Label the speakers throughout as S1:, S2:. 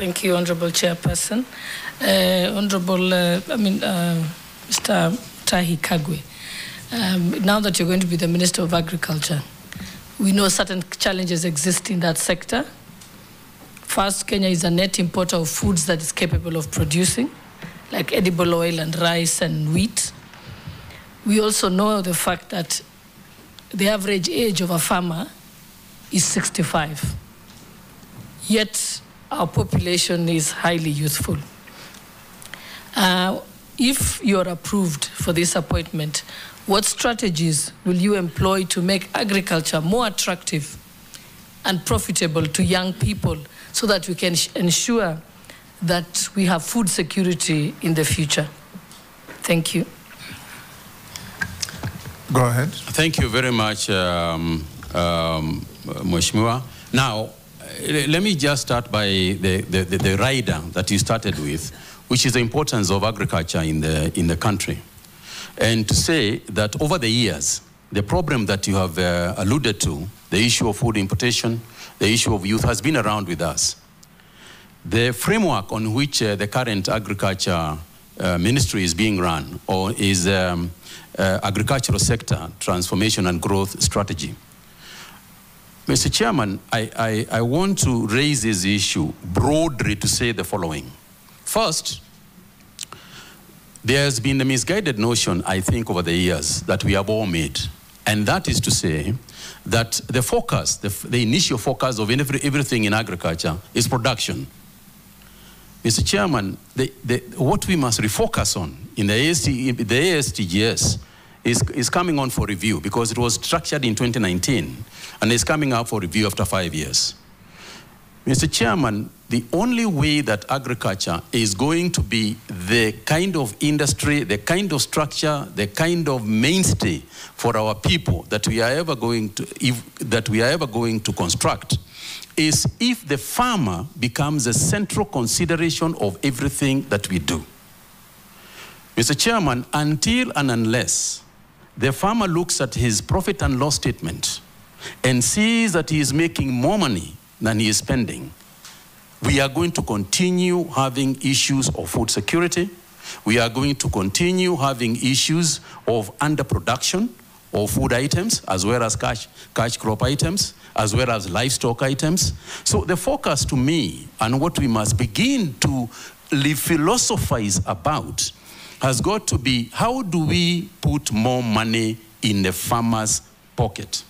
S1: Thank you, Honorable Chairperson. Mr. Mutahi Kagwe, now that you're going to be the Minister of Agriculture, we know certain challenges exist in that sector. First, Kenya is a net importer of foods that is capable of producing, like edible oil and rice and wheat. We also know the fact that the average age of a farmer is 65. Yet, our population is highly youthful. If you're approved for this appointment, what strategies will you employ to make agriculture more attractive and profitable to young people so that we can ensure that we have food security in the future? Thank you.
S2: Go ahead.
S3: Thank you very much, Mheshimiwa. Now, let me just start by the rider that you started with, which is the importance of agriculture in the country. And to say that over the years, the problem that you have alluded to, the issue of food importation, the issue of youth, has been around with us. The framework on which the current agriculture ministry is being run, or is agricultural sector transformation and growth strategy. Mr. Chairman, I want to raise this issue broadly to say the following. First, there's been a misguided notion, I think, over the years that we have all made. And that is to say that the focus, the initial focus of everything in agriculture is production. Mr. Chairman, what we must refocus on in the ASTGS is coming on for review, because it was structured in 2019 and is coming up for review after 5 years. Mr. Chairman, the only way that agriculture is going to be the kind of industry, the kind of structure, the kind of mainstay for our people that we are ever going to construct is if the farmer becomes a central consideration of everything that we do. Mr. Chairman, until and unless the farmer looks at his profit and loss statement and sees that he is making more money than he is spending, we are going to continue having issues of food security. We are going to continue having issues of underproduction of food items, as well as cash crop items, as well as livestock items. So the focus to me, and what we must begin to philosophize about, has got to be, how do we put more money in the farmer's pocket?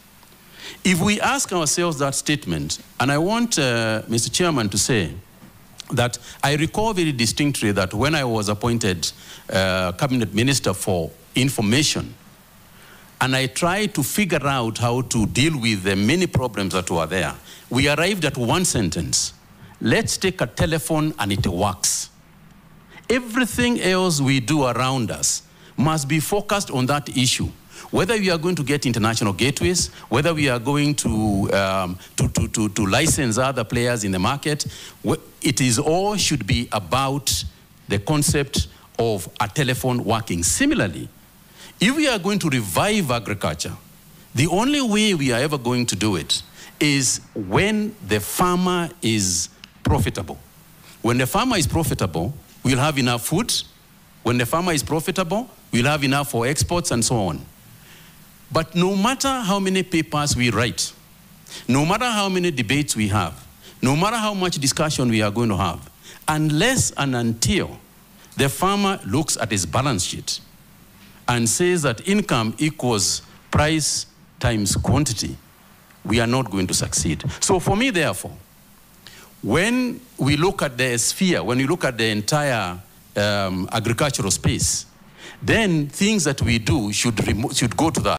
S3: If we ask ourselves that statement, and I want Mr. Chairman to say that I recall very distinctly that when I was appointed Cabinet Minister for Information, and I tried to figure out how to deal with the many problems that were there, we arrived at one sentence: let's take a telephone and it works. Everything else we do around us must be focused on that issue. Whether we are going to get international gateways, whether we are going to license other players in the market, it is all should be about the concept of a telephone working. Similarly, if we are going to revive agriculture, the only way we are ever going to do it is when the farmer is profitable. When the farmer is profitable, we'll have enough food. When the farmer is profitable, we'll have enough for exports and so on. But no matter how many papers we write, no matter how many debates we have, no matter how much discussion we are going to have, unless and until the farmer looks at his balance sheet and says that income equals price times quantity, we are not going to succeed. So for me, therefore, when we look at the sphere, when we look at the entire agricultural space, then things that we do should go to that.